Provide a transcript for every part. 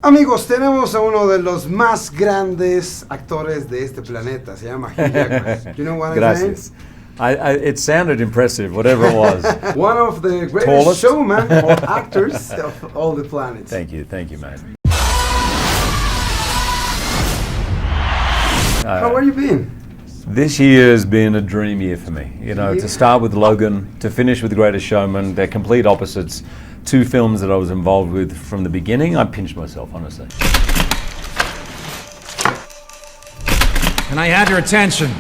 Amigos, tenemos a uno de los más grandes actores de este planeta. Se llama Hugh Jackman. You know what Gracias. It sounded impressive, whatever it was. One of the greatest showman or actors of all the planets. Thank you, mate. How are you been? This year has been a dream year for me. You know, to start with Logan, to finish with The Greatest Showman, they're complete opposites. Two films that I was involved with from the beginning. I pinched myself, honestly. And I had your attention.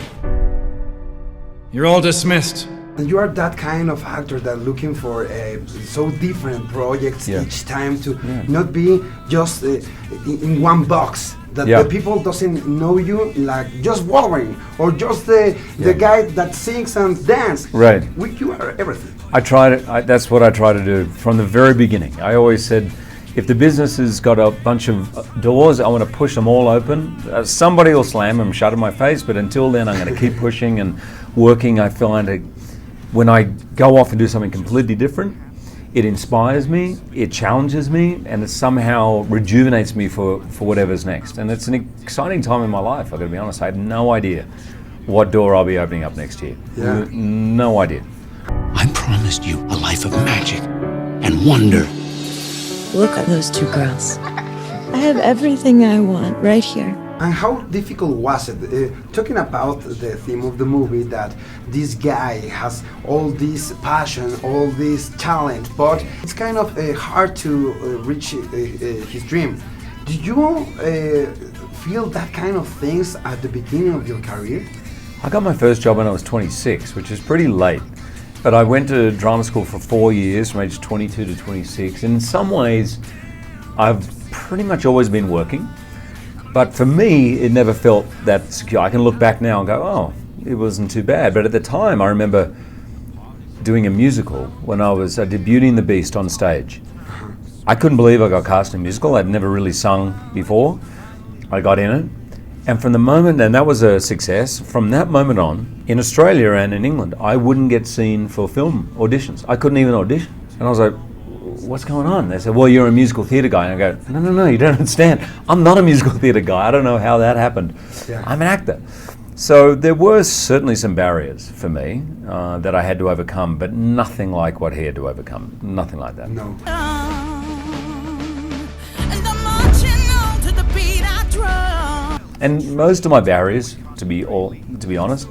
You're all dismissed. And you are that kind of actor that looking for so different projects each time to not be just in one box. That the people doesn't know you like just Wolverine or just the guy that sings and dance. Right. You are everything. I tried it. That's what I try to do from the very beginning. I always said, if the business has got a bunch of doors, I want to push them all open. Somebody will slam them shut in my face, but until then, I'm going to keep pushing and working. I find when I go off and do something completely different, it inspires me, it challenges me, and it somehow rejuvenates me for whatever's next. And it's an exciting time in my life, I've got to be honest. I have no idea what door I'll be opening up next year. Yeah. No idea. I promised you a life of magic and wonder. Look at those two girls. I have everything I want right here. And how difficult was it, talking about the theme of the movie, that this guy has all this passion, all this talent, but it's kind of hard to reach his dream. Did you feel that kind of things at the beginning of your career? I got my first job when I was 26, which is pretty late. But I went to drama school for 4 years, from age 22 to 26. In some ways, I've pretty much always been working. But for me, it never felt that secure. I can look back now and go, oh, it wasn't too bad. But at the time, I remember doing a musical when I did Beauty and the Beast on stage. I couldn't believe I got cast in a musical. I'd never really sung before. I got in it. And from the moment, and that was a success, from that moment on, in Australia and in England, I wouldn't get seen for film auditions. I couldn't even audition. And I was like, what's going on? They said, well, you're a musical theatre guy. And I go, no, you don't understand. I'm not a musical theatre guy. I don't know how that happened. Yeah. I'm an actor. So there were certainly some barriers for me that I had to overcome, but nothing like what he had to overcome. Nothing like that. No. And most of my barriers, to be honest,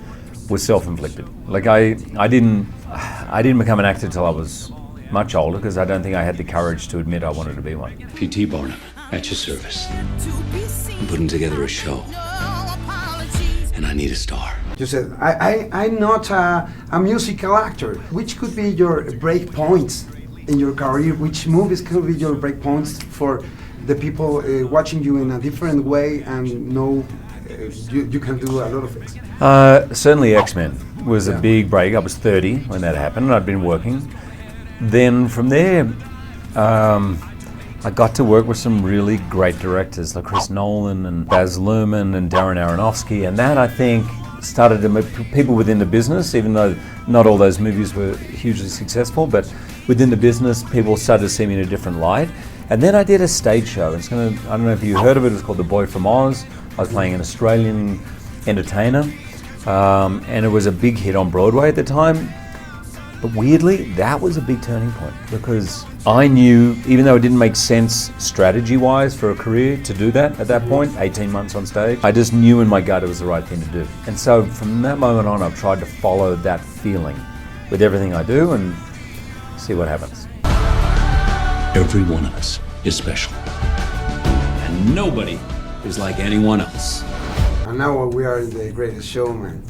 were self-inflicted. Like I didn't become an actor till I was much older, because I don't think I had the courage to admit I wanted to be one. P.T. Barnum, at your service. I'm putting together a show, and I need a star. You said, I'm not a musical actor. Which could be your break points in your career? Which movies could be your break points for the people watching you in a different way and know you can do a lot of things? Certainly X-Men was a big break. I was 30 when that happened, and I'd been working. Then from there, I got to work with some really great directors like Chris Nolan and Baz Luhrmann and Darren Aronofsky, and that, I think, started to make people within the business, even though not all those movies were hugely successful, but within the business, people started to see me in a different light. And then I did a stage show. I don't know if you heard of it. It was called The Boy from Oz. I was playing an Australian entertainer, and it was a big hit on Broadway at the time. But weirdly, that was a big turning point, because I knew, even though it didn't make sense strategy-wise for a career to do that at that point, 18 months on stage, I just knew in my gut it was the right thing to do. And so from that moment on, I've tried to follow that feeling with everything I do and see what happens. Every one of us is special, and nobody is like anyone else. And now we are in The Greatest Showman.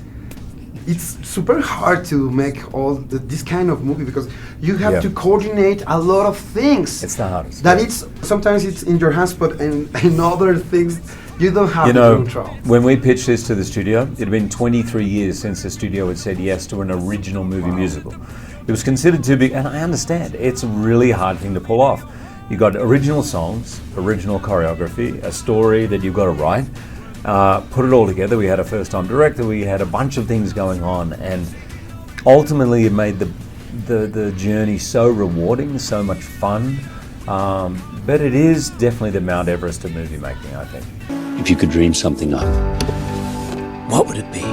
It's super hard to make all this kind of movie, because you have to coordinate a lot of things. It's the hardest. Sometimes it's in your hands, but in other things you don't have control. When we pitched this to the studio, it had been 23 years since the studio had said yes to an original movie musical. It was considered too big, and I understand, it's a really hard thing to pull off. You got original songs, original choreography, a story that you've got to write, put it all together. We had a first-time director, we had a bunch of things going on, and ultimately it made the journey so rewarding, so much fun, But it is definitely the Mount Everest of movie making, I think. If you could dream something up, what would it be?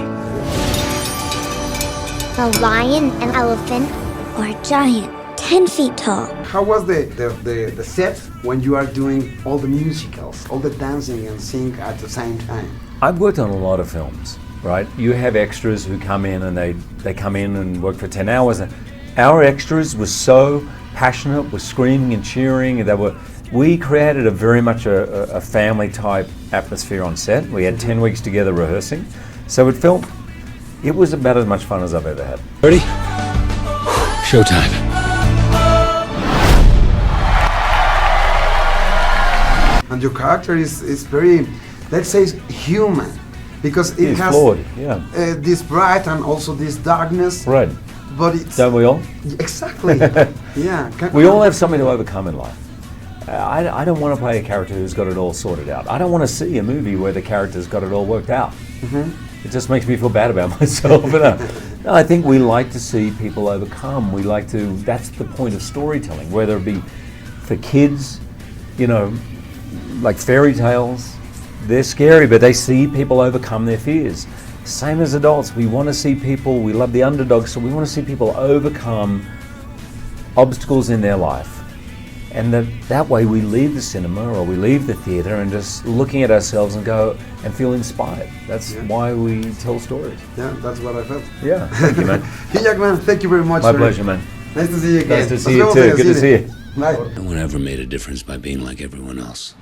A lion, an elephant, or a giant, 10 feet tall. How was the set when you are doing all the musicals, all the dancing and sing at the same time? I've worked on a lot of films, right? You have extras who come in and they come in and work for 10 hours. And our extras were so passionate, were screaming and cheering, and we created a very much a family type atmosphere on set. We had 10 weeks together rehearsing. So it was about as much fun as I've ever had. Ready? Showtime. And your character is very, let's say, human, because it It's has flawed, yeah. This bright and also this darkness. Right. But it's Don't we all? exactly. Yeah. We all have something to overcome in life. I don't want to play a character who's got it all sorted out. I don't want to see a movie where the character's got it all worked out. It just makes me feel bad about myself. But, no, I think we like to see people overcome. That's the point of storytelling, whether it be for kids, like fairy tales. They're scary, but they see people overcome their fears. Same as adults, we want to see people, we love the underdogs, so we want to see people overcome obstacles in their life. And that way we leave the cinema or we leave the theatre and just looking at ourselves and go and feel inspired. That's why we tell stories. Yeah, that's what I felt. Yeah, thank you, man. Hugh Jackman, thank you very much. My pleasure, man. Nice to see you again. Nice to see you too. Good to see you. Bye. No one ever made a difference by being like everyone else.